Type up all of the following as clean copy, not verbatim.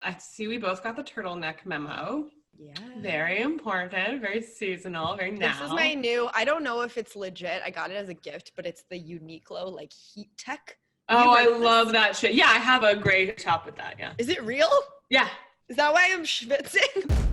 I see we both got the turtleneck memo. Yeah. Very important, very seasonal, very now. This is my new, I don't know if it's legit. I got it as a gift, but it's the Uniqlo like heat tech. Oh, I love that shit. Yeah, I have a gray top with that, yeah. Is it real? Yeah. Is that why I'm schwitzing?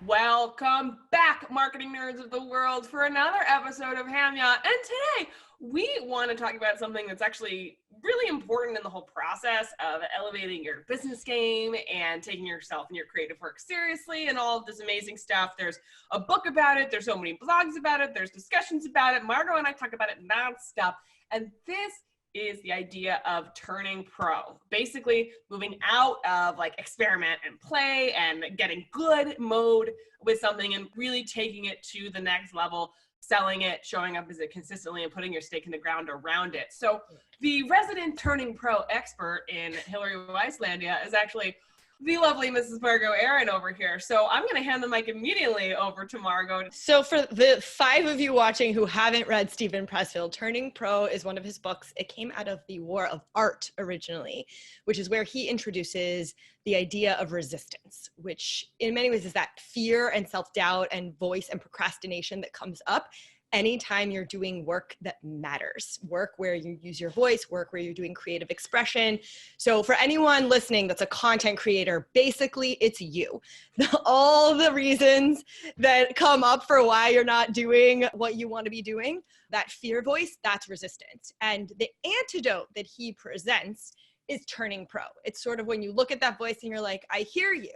Welcome back, marketing nerds of the world, for another episode of HAMYAW. And today, we want to talk about something that's actually really important in the whole process of elevating your business game and taking yourself and your creative work seriously and all of this amazing stuff. There's a book about it. There's so many blogs about it. There's discussions about it. Margo and I talk about it nonstop. And this is the idea of turning pro, basically moving out of like experiment and play and getting good mode with something and really taking it to the next level, selling it, showing up as it consistently, and putting your stake in the ground around it. So the resident turning pro expert in Hillary Weisslandia is actually the lovely Mrs. Margo Aaron over here. So I'm going to hand the mic immediately over to Margo. So for the 5 of you watching who haven't read Steven Pressfield, Turning Pro is one of his books. It came out of the War of Art originally, which is where he introduces the idea of resistance, which in many ways is that fear and self-doubt and voice and procrastination that comes up anytime you're doing work that matters, work where you use your voice, work where you're doing creative expression. So for anyone listening that's a content creator, basically it's you. All the reasons that come up for why you're not doing what you want to be doing, that fear voice, that's resistance. And the antidote that he presents is turning pro. It's sort of when you look at that voice and you're like, I hear you.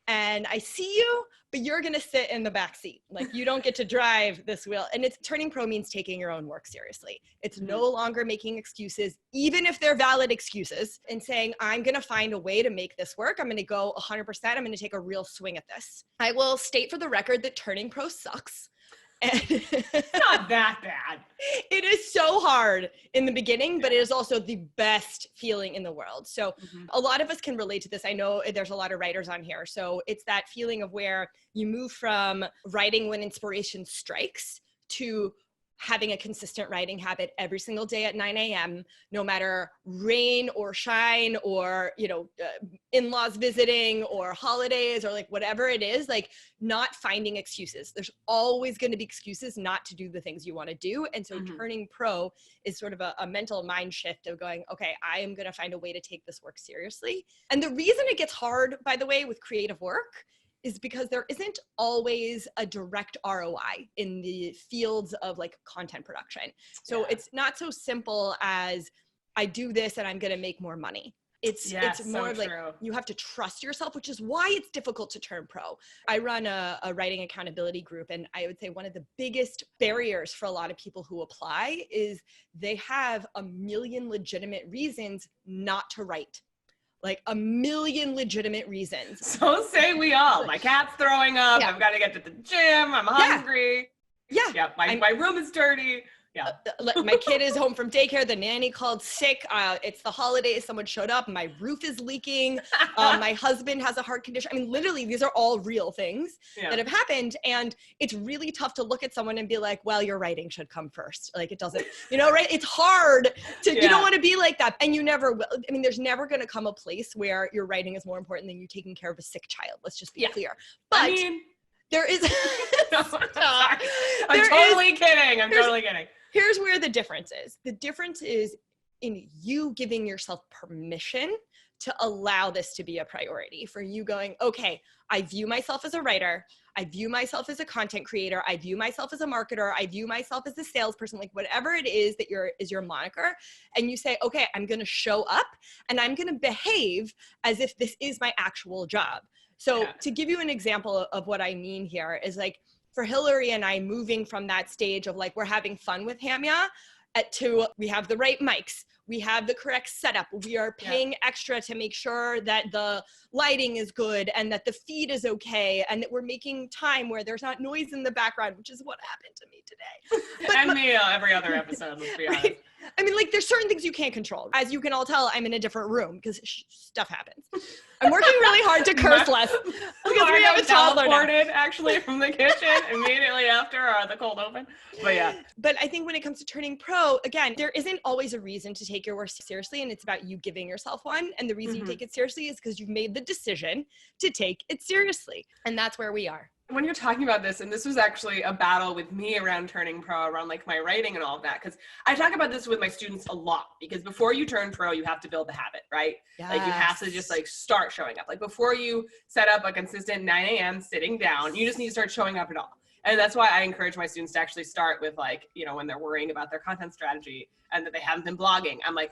And I see you, but you're going to sit in the back seat. Like you don't get to drive this wheel. And it's turning pro means taking your own work seriously. It's no longer making excuses, even if they're valid excuses, and saying, I'm going to find a way to make this work. I'm going to go 100%. I'm going to take a real swing at this. I will state for the record that turning pro sucks. It's not that bad. It is so hard in the beginning, but it is also the best feeling in the world. So a lot of us can relate to this. I know there's a lot of writers on here. So it's that feeling of where you move from writing when inspiration strikes to having a consistent writing habit every single day at 9 a.m., no matter rain or shine or, in-laws visiting or holidays or like whatever it is, like not finding excuses. There's always going to be excuses not to do the things you want to do. And so turning pro is sort of a mental mind shift of going, okay, I am going to find a way to take this work seriously. And the reason it gets hard, by the way, with creative work is because there isn't always a direct ROI in the fields of like content production. So it's not so simple as I do this and I'm going to make more money. It's more of like, you have to trust yourself, which is why it's difficult to turn pro. I run a writing accountability group, and I would say one of the biggest barriers for a lot of people who apply is they have a million legitimate reasons not to write. Like a million legitimate reasons. So say we all. My cat's throwing up. I've got to get to the gym. I'm hungry. Yeah. My room is dirty. Yeah. My kid is home from daycare. The nanny called sick. It's the holidays. Someone showed up. My roof is leaking. My husband has a heart condition. I mean, literally, these are all real things that have happened. And it's really tough to look at someone and be like, well, your writing should come first. Like it doesn't, right? It's hard to, you don't want to be like that. And you never will. I mean, there's never going to come a place where your writing is more important than you taking care of a sick child. Let's just be clear. But there is. I'm totally kidding. Here's where the difference is. The difference is in you giving yourself permission to allow this to be a priority, for you going, okay, I view myself as a writer. I view myself as a content creator. I view myself as a marketer. I view myself as a salesperson, like whatever it is that is your moniker. And you say, okay, I'm going to show up and I'm going to behave as if this is my actual job. So to give you an example of what I mean here is like, for Hillary and I moving from that stage of like, we're having fun with HAMYAW to we have the right mics. we have the correct setup. We are paying extra to make sure that the lighting is good and that the feed is okay and that we're making time where there's not noise in the background, which is what happened to me today. But, and me every other episode, let's be honest. I mean, like, there's certain things you can't control. As you can all tell, I'm in a different room because stuff happens. I'm working really hard to curse less because we have a toddler now. Actually from the kitchen immediately after the cold open. But yeah. But I think when it comes to turning pro, again, there isn't always a reason to take your work seriously, and it's about you giving yourself one. And the reason you take it seriously is because you've made the decision to take it seriously. And that's where we are. When you're talking about this, and this was actually a battle with me around turning pro, around like my writing and all of that, because I talk about this with my students a lot, because before you turn pro, you have to build the habit, right? Yes. Like you have to just like start showing up. Like before you set up a consistent 9 a.m. sitting down, you just need to start showing up at all. And that's why I encourage my students to actually start with like, you know, when they're worrying about their content strategy and that they haven't been blogging. I'm like,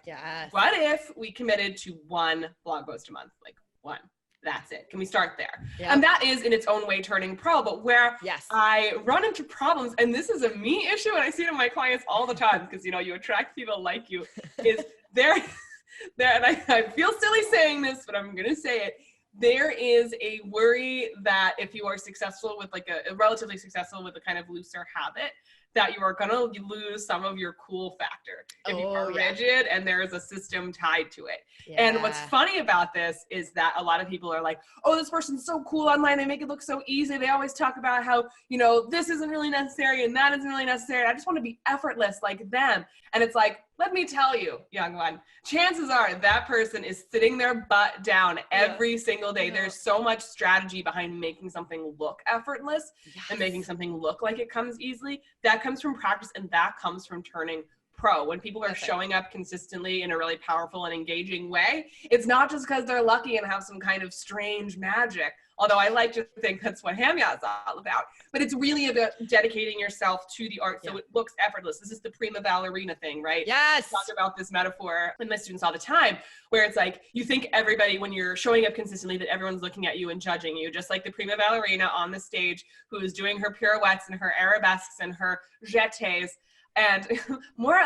what if we committed to 1 blog post a month? Like 1. That's it. Can we start there? Yep. And that is in its own way turning pro, but where I run into problems, and this is a me issue, and I see it in my clients all the time, because, you know, you attract people like you, is there, and I feel silly saying this, but I'm going to say it. There is a worry that if you are successful with like a relatively successful with a kind of looser habit, that you are going to lose some of your cool factor if you are rigid and there is a system tied to it. And what's funny about this is that a lot of people are like, oh, this person's so cool online. They make it look so easy. They always talk about how, you know, this isn't really necessary and that isn't really necessary. I just want to be effortless like them. And it's like, let me tell you, young one, chances are that person is sitting their butt down every single day. There's so much strategy behind making something look effortless and making something look like it comes easily. That comes from practice, and that comes from turning pro. When people are showing up consistently in a really powerful and engaging way, it's not just because they're lucky and have some kind of strange magic. Although I like to think that's what HAMYAW is all about. But it's really about dedicating yourself to the art so it looks effortless. This is the prima ballerina thing, right? Yes. I talk about this metaphor with my students all the time, where it's like, you think everybody, when you're showing up consistently, that everyone's looking at you and judging you, just like the prima ballerina on the stage who's doing her pirouettes and her arabesques and her jetés. And more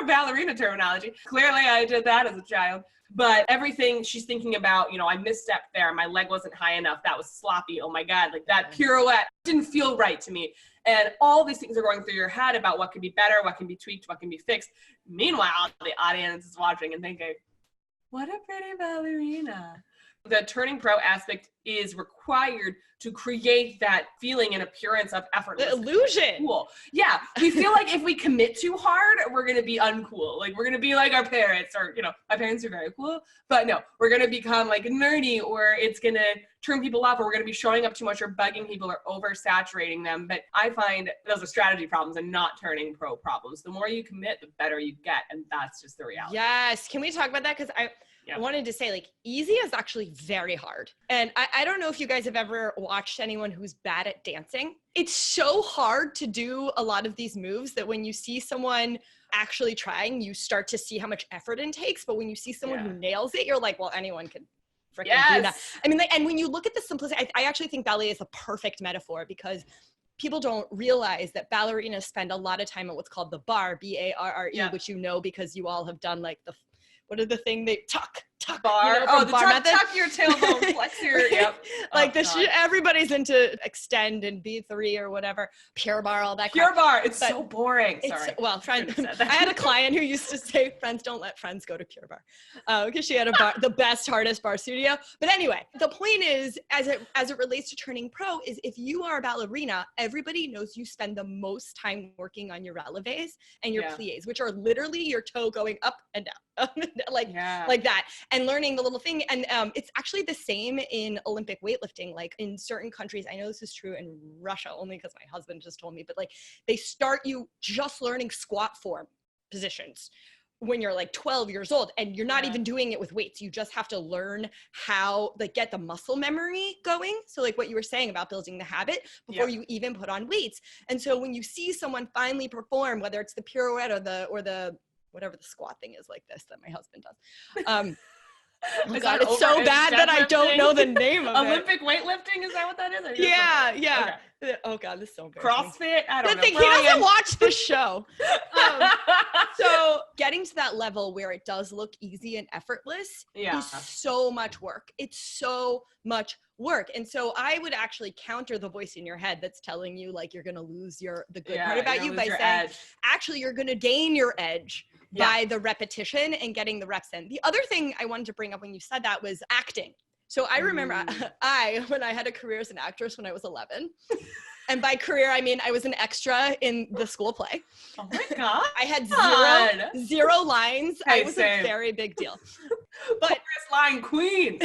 ballerina terminology. Clearly I did that as a child. But everything she's thinking about, you know, I misstepped there. My leg wasn't high enough. That was sloppy. Oh my God, like that pirouette didn't feel right to me. And all these things are going through your head about what could be better, what can be tweaked, what can be fixed. Meanwhile, the audience is watching and thinking, what a pretty ballerina. The turning pro aspect is required to create that feeling and appearance of effortless. The illusion. Cool. Yeah. We feel like if we commit too hard, we're going to be uncool. Like we're going to be like our parents, or, you know, my parents are very cool, but no, we're going to become like nerdy, or it's going to turn people off, or we're going to be showing up too much or bugging people or oversaturating them. But I find those are strategy problems and not turning pro problems. The more you commit, the better you get. And that's just the reality. Yes. Can we talk about that? Because I wanted to say, like, easy is actually very hard. And I don't know if you guys have ever watched anyone who's bad at dancing. It's so hard to do a lot of these moves that when you see someone actually trying, you start to see how much effort it takes. But when you see someone who nails it, you're like, well, anyone could freaking do that. I mean, like, and when you look at the simplicity, I actually think ballet is a perfect metaphor, because people don't realize that ballerinas spend a lot of time at what's called the barre, B-A-R-R-E, which you know because you all have done like what are the thing they tuck bar? You know, the tuck your tailbone, flex your, Like everybody's into extend and B3 or whatever, pure bar, all that. Pure bar, it's so boring. Sorry. Well, I had a client who used to say, friends don't let friends go to pure bar, because she had a bar, the best, hardest bar studio. But anyway, the point is, as it relates to turning pro, is if you are a ballerina, everybody knows you spend the most time working on your releves and your plies, which are literally your toe going up and down. like that, and learning the little thing. And it's actually the same in Olympic weightlifting. Like in certain countries, I know this is true in Russia only because my husband just told me, but like they start you just learning squat form positions when you're like 12 years old, and you're not even doing it with weights. You just have to learn how, like, get the muscle memory going. So like what you were saying about building the habit before you even put on weights. And so when you see someone finally perform, whether it's the pirouette or the whatever the squat thing is like this that my husband does. Oh Is God, that it's so over- is bad that I don't deadlifting? know the name of it. Olympic weightlifting, is that what that is? Or just Yeah, something? yeah. Okay. Oh God, this is so embarrassing. CrossFit? I don't Good know. thing he Brian. doesn't watch this show. So getting to that level where it does look easy and effortless Yeah. is so much work. It's so much work. And so I would actually counter the voice in your head that's telling you like you're going to lose the good part about you by saying, edge. actually, you're going to gain your edge by the repetition and getting the reps in. The other thing I wanted to bring up when you said that was acting. So I remember when I had a career as an actress when I was 11, and by career, I mean I was an extra in the school play. Oh my God. I had zero lines. Hey, I was same. a very big deal. But Chorus line queen.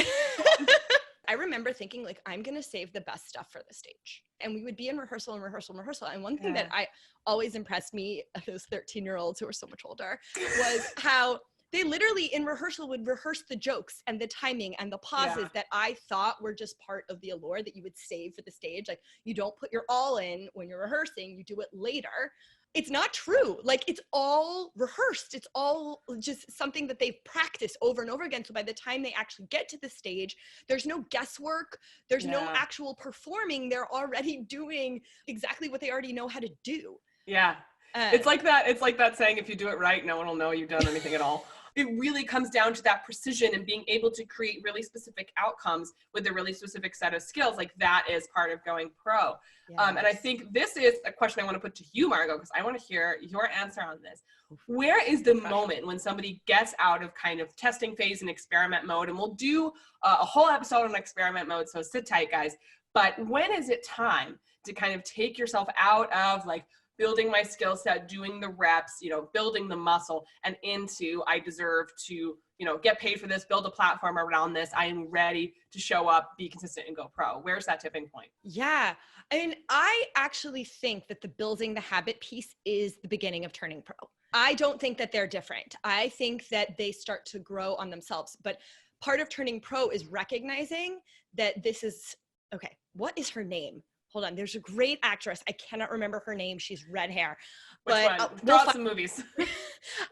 I remember thinking like, I'm going to save the best stuff for the stage. And we would be in rehearsal. And one thing that I always impressed me, those 13-year-olds who were so much older, was how they literally in rehearsal would rehearse the jokes and the timing and the pauses that I thought were just part of the allure that you would save for the stage. Like you don't put your all in when you're rehearsing, you do it later. It's not true. Like it's all rehearsed. It's all just something that they've practiced over and over again. So by the time they actually get to the stage, there's no guesswork. There's no actual performing. They're already doing exactly what they already know how to do. Yeah. It's like that saying, if you do it right, no one will know you've done anything at all. It really comes down to that precision and being able to create really specific outcomes with a really specific set of skills. Like that is part of going pro. Yes. And I think this is a question I want to put to you, Margo, because I want to hear your answer on this. Where is the moment when somebody gets out of kind of testing phase and experiment mode? And we'll do a whole episode on experiment mode, so sit tight, guys. But when is it time to kind of take yourself out of like building my skill set, doing the reps, building the muscle, and into I deserve to, get paid for this, build a platform around this. I am ready to show up, be consistent, and go pro. Where's that tipping point? Yeah. I mean, I actually think that the building the habit piece is the beginning of turning pro. I don't think that they're different. I think that they start to grow on themselves. But part of turning pro is recognizing that this is, okay, what is her name? Hold on. There's a great actress. I cannot remember her name. She's red hair. Which one? Draw some movies.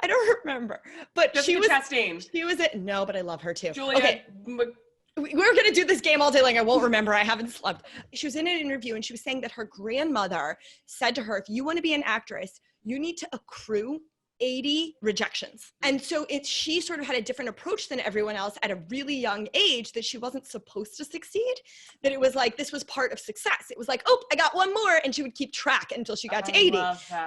I don't remember. But Jessica Chastain. She was it. No, but I love her too. Julia. Okay. We're going to do this game all day long. I won't remember. I haven't slept. She was in an interview and she was saying that her grandmother said to her, if you want to be an actress, you need to accrue 80 rejections. And so she sort of had a different approach than everyone else at a really young age, that she wasn't supposed to succeed, that it was like, this was part of success. It was like, oh, I got one more. And she would keep track until she got to 80.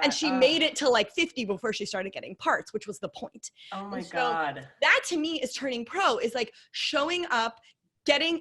And she made it to like 50 before she started getting parts, which was the point. Oh my God. That to me is turning pro, is like showing up,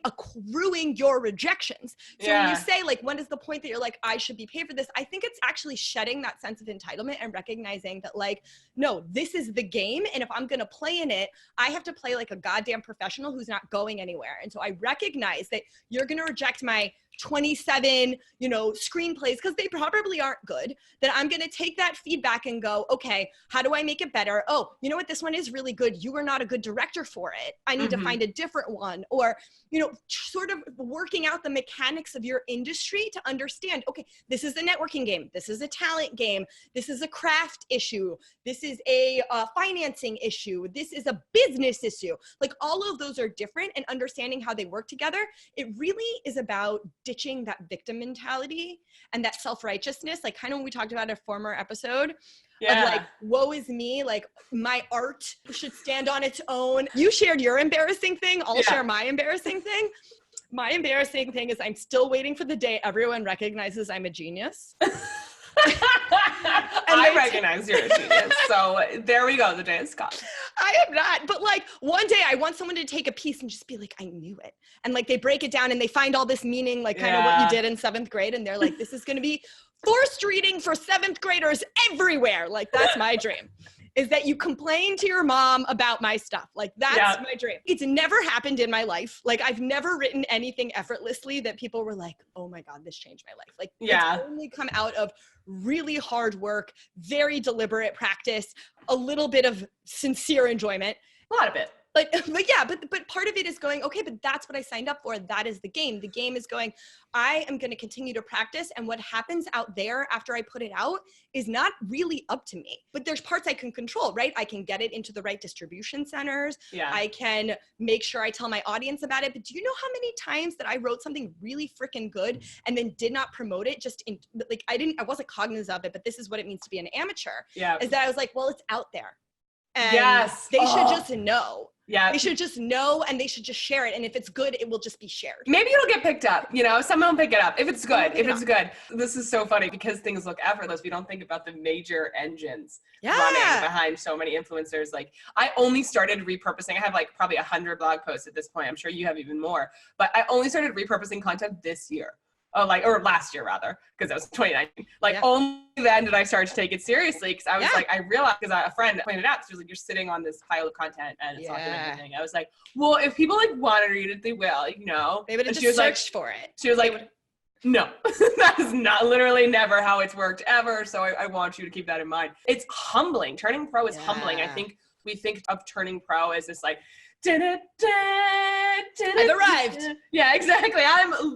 accruing your rejections. So when you say like, when is the point that you're like, I should be paid for this? I think it's actually shedding that sense of entitlement and recognizing that like, no, this is the game. And if I'm going to play in it, I have to play like a goddamn professional who's not going anywhere. And so I recognize that you're going to reject my 27, screenplays because they probably aren't good, then I'm going to take that feedback and go, okay, how do I make it better? Oh, you know what? This one is really good. You were not a good director for it. I need to find a different one. Or, sort of working out the mechanics of your industry to understand, okay, this is a networking game. This is a talent game. This is a craft issue. This is a financing issue. This is a business issue. Like all of those are different, and understanding how they work together. It really is about ditching that victim mentality and that self-righteousness, like kind of when we talked about a former episode of like, woe is me, like my art should stand on its own. You shared your embarrassing thing. I'll share my embarrassing thing. My embarrassing thing is I'm still waiting for the day everyone recognizes I'm a genius. I recognize you're a genius. So there we go. The day is come. I am not. But like one day I want someone to take a piece and just be like, I knew it. And like they break it down and they find all this meaning, like kind of what you did in 7th grade. And they're like, this is going to be forced reading for 7th graders everywhere. Like that's my dream. Is that you complain to your mom about my stuff. Like that's my dream. It's never happened in my life. Like I've never written anything effortlessly that people were like, oh my God, this changed my life. Like it's only come out of really hard work, very deliberate practice, a little bit of sincere enjoyment. A lot of it. But yeah, but part of it is going, okay, but that's what I signed up for. That is the game. The game is going, I am going to continue to practice. And what happens out there after I put it out is not really up to me. But there's parts I can control, right? I can get it into the right distribution centers. Yeah. I can make sure I tell my audience about it. But do you know how many times that I wrote something really freaking good and then did not promote it? I wasn't cognizant of it, but this is what it means to be an amateur. Yeah. Is that I was like, well, it's out there. And yes. they should just know. Yeah. They should just know, and they should just share it. And if it's good, it will just be shared. Maybe it'll get picked up. Someone will pick it up. If it's good, good. This is so funny because things look effortless. We don't think about the major engines running behind so many influencers. Like I only started repurposing. I have like probably 100 blog posts at this point. I'm sure you have even more, but I only started repurposing content this year. Or last year rather, because that was 2019. Only then did I start to take it seriously, because I was like, I realized, because a friend pointed out, she was like, you're sitting on this pile of content and it's not doing anything. I was like, well, if people want to read it, they will, They would have just searched for it. She was like, no, that is not literally never how it's worked ever. So I want you to keep that in mind. It's humbling. Turning pro is humbling. I think we think of turning pro as this like, I've arrived. Yeah, exactly.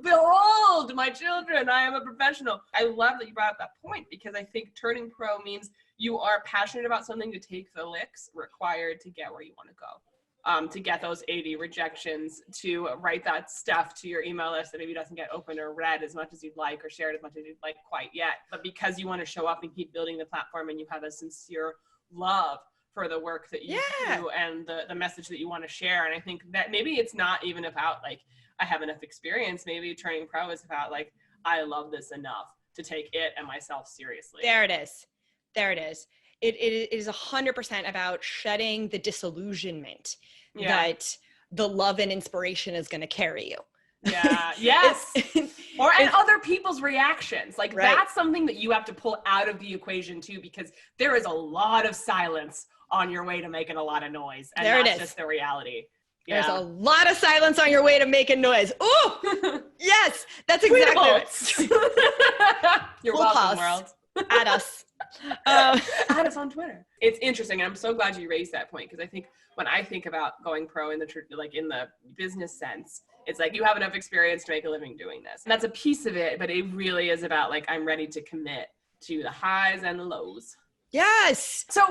Behold, my children, I am a professional. I love that you brought up that point, because I think turning pro means you are passionate about something to take the licks required to get where you want to go. To get those 80 rejections, to write that stuff to your email list that maybe doesn't get opened or read as much as you'd like, or shared as much as you'd like quite yet. But because you want to show up and keep building the platform, and you have a sincere love for the work that you do and the message that you want to share. And I think that maybe it's not even about like, I have enough experience. Maybe turning pro is about like, I love this enough to take it and myself seriously. There it is. It is 100% about shedding the disillusionment that the love and inspiration is going to carry you. Yeah. Yes. And other people's reactions. Like that's something that you have to pull out of the equation too, because there is a lot of silence on your way to making a lot of noise. And that's just the reality. Yeah. There's a lot of silence on your way to making noise. Oh, yes, that's exactly it. You're welcome, world. At us. Add us on Twitter. It's interesting, and I'm so glad you raised that point, because I think when I think about going pro in the business sense, it's like you have enough experience to make a living doing this. And that's a piece of it, but it really is about like, I'm ready to commit to the highs and the lows. Yes. So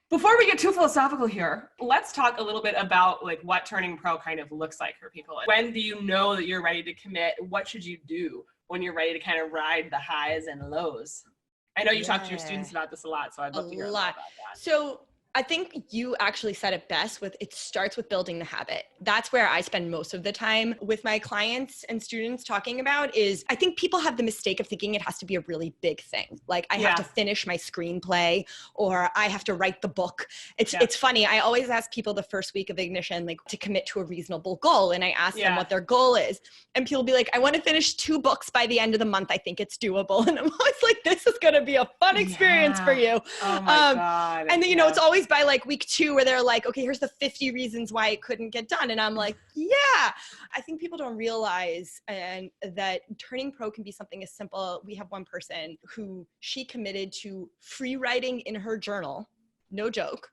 before we get too philosophical here, let's talk a little bit about like what turning pro kind of looks like for people. When do you know that you're ready to commit? What should you do when you're ready to kind of ride the highs and lows? I know you talk to your students about this a lot, so I'd love to hear a lot about that. So I think you actually said it best with, it starts with building the habit. That's where I spend most of the time with my clients and students talking about is, I think people have the mistake of thinking it has to be a really big thing. Like I have to finish my screenplay, or I have to write the book. It's funny. I always ask people the first week of Ignition, like to commit to a reasonable goal. And I ask them what their goal is. And people will be like, I want to finish 2 books by the end of the month. I think it's doable. And I'm always like, this is going to be a fun experience for you. Oh my God. And then, you know, it's always by like week 2 where they're like, okay, here's the 50 reasons why it couldn't get done. And I'm like, yeah, I think people don't realize that turning pro can be something as simple. We have one person who she committed to free writing in her journal, no joke,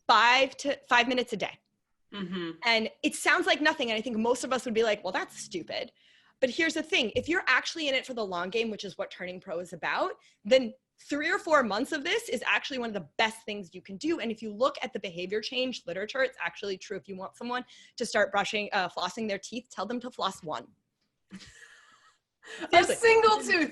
5 minutes a day. Mm-hmm. And it sounds like nothing. And I think most of us would be like, well, that's stupid. But here's the thing. If you're actually in it for the long game, which is what turning pro is about, then 3 or 4 months of this is actually one of the best things you can do. And if you look at the behavior change literature, it's actually true. If you want someone to start flossing their teeth, tell them to floss 1. A single tooth.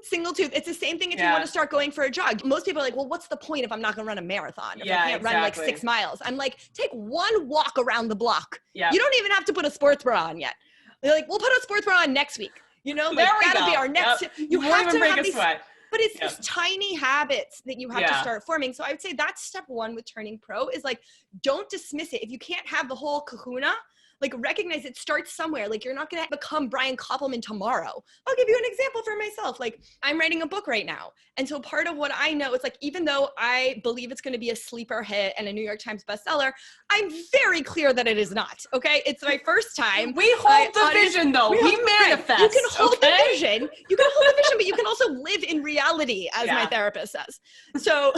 Single tooth. It's the same thing if you want to start going for a jog. Most people are like, well, what's the point if I'm not going to run a marathon? If I can't run like 6 miles. I'm like, take 1 walk around the block. Yeah. You don't even have to put a sports bra on yet. They're like, we'll put a sports bra on next week. You know, like, that'll be our next. You have to have these sweat. But it's these tiny habits that you have to start forming. So I would say that's step 1 with turning pro is like, don't dismiss it. If you can't have the whole kahuna, like recognize it starts somewhere. Like you're not going to become Brian Koppelman tomorrow. I'll give you an example for myself. Like I'm writing a book right now. And so part of what I know is like, even though I believe it's going to be a sleeper hit and a New York Times bestseller, I'm very clear that it is not. Okay. It's my first time. We hold the vision though. We manifest. You can hold the vision. You can hold the vision, but you can also live in reality, as my therapist says. So,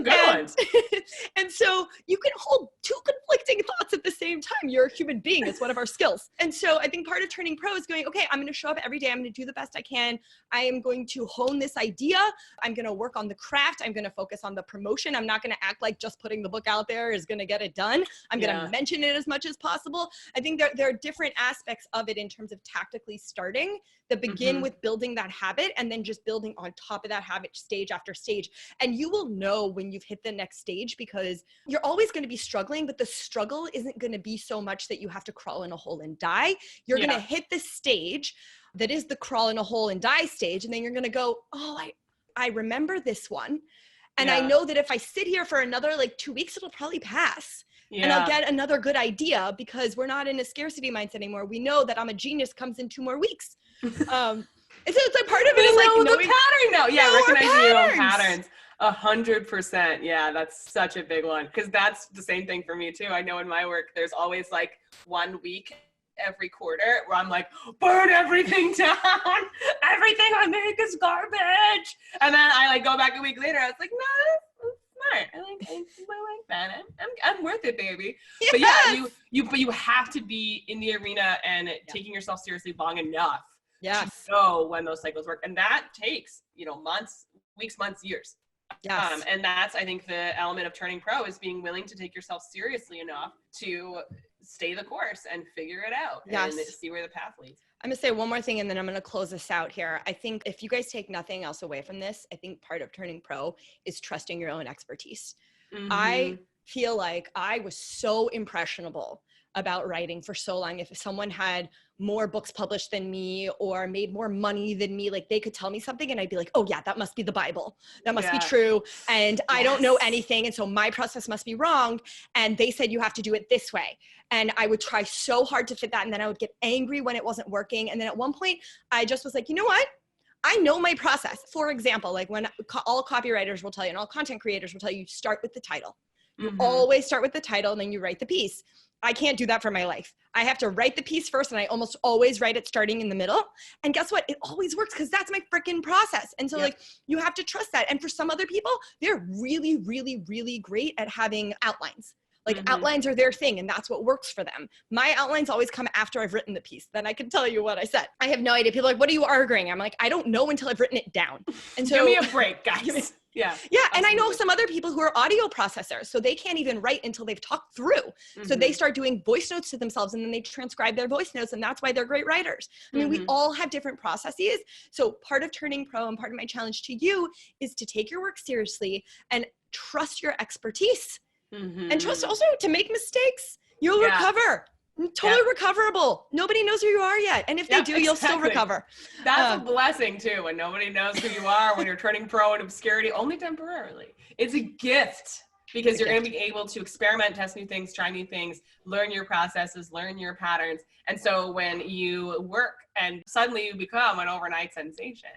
Good ones. And so you can hold two conflicting thoughts at the same time. You're a human being. It's one of our skills. And so I think part of turning pro is going, okay, I'm going to show up every day. I'm going to do the best I can. I am going to hone this idea. I'm going to work on the craft. I'm going to focus on the promotion. I'm not going to act like just putting the book out there is going to get it done. I'm going to mention it as much as possible. I think there are different aspects of it in terms of tactically starting that begin with building that habit and then just building on top of that habit stage after stage. And you will know when you've hit the next stage because you're always going to be struggling, but the struggle isn't going to be so much that you have to crawl in a hole and die. You're going to hit this stage that is the crawl in a hole and die stage. And then you're going to go, oh, I remember this one. And I know that if I sit here for another like 2 weeks, it'll probably pass. And I'll get another good idea because we're not in a scarcity mindset anymore. We know that I'm a genius comes in 2 more weeks. And so it's like part of it is like knowing the pattern now. Yeah, recognizing your own patterns. 100%. Yeah, that's such a big one because that's the same thing for me too. I know in my work, there's always like 1 week every quarter where I'm like, burn everything down. Everything I make is garbage. And then I like go back a week later. I was like, no, that's smart. I like that. I'm worth it, baby. Yes. But yeah, you have to be in the arena and taking yourself seriously long enough to know when those cycles work. And that takes, months, weeks, months, years. Yes. And that's, I think, the element of turning pro is being willing to take yourself seriously enough to stay the course and figure it out and see where the path leads. I'm going to say one more thing and then I'm going to close this out here. I think if you guys take nothing else away from this, I think part of turning pro is trusting your own expertise. I feel like I was so impressionable about writing for so long. If someone had more books published than me or made more money than me, like they could tell me something and I'd be like, oh yeah, that must be the Bible. That must be true. And I don't know anything. And so my process must be wrong. And they said, you have to do it this way. And I would try so hard to fit that. And then I would get angry when it wasn't working. And then at one point I just was like, you know what? I know my process. For example, like when all copywriters will tell you and all content creators will tell you, start with the title. You always start with the title and then you write the piece. I can't do that for my life. I have to write the piece first and I almost always write it starting in the middle. And guess what? It always works because that's my freaking process. And so like you have to trust that. And for some other people, they're really, really, really great at having outlines. Like outlines are their thing and that's what works for them. My outlines always come after I've written the piece. Then I can tell you what I said. I have no idea. People are like, what are you arguing? I'm like, I don't know until I've written it down. And so give me a break, guys. Yeah. And I know some other people who are audio processors, so they can't even write until they've talked through. So they start doing voice notes to themselves and then they transcribe their voice notes and that's why they're great writers. I mean, we all have different processes. So part of turning pro and part of my challenge to you is to take your work seriously and trust your expertise and trust also to make mistakes. You'll recover. Totally recoverable. Nobody knows who you are yet. And if they do, you'll still recover. That's a blessing too, when nobody knows who you are, when you're turning pro in obscurity, only temporarily. It's a gift because you're going to be able to experiment, test new things, try new things, learn your processes, learn your patterns. And so when you work and suddenly you become an overnight sensation,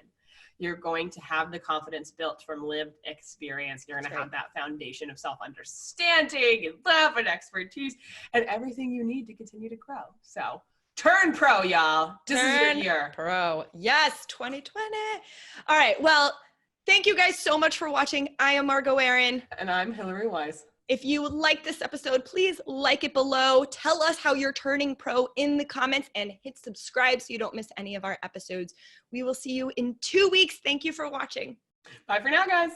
you're going to have the confidence built from lived experience. You're going to have that foundation of self-understanding and love and expertise and everything you need to continue to grow. So turn pro, y'all. This is your year. Pro. Yes, 2020. All right. Well, thank you guys so much for watching. I am Margo Aaron. And I'm Hillary Wise. If you like this episode, please like it below. Tell us how you're turning pro in the comments and hit subscribe so you don't miss any of our episodes. We will see you in 2 weeks. Thank you for watching. Bye for now, guys.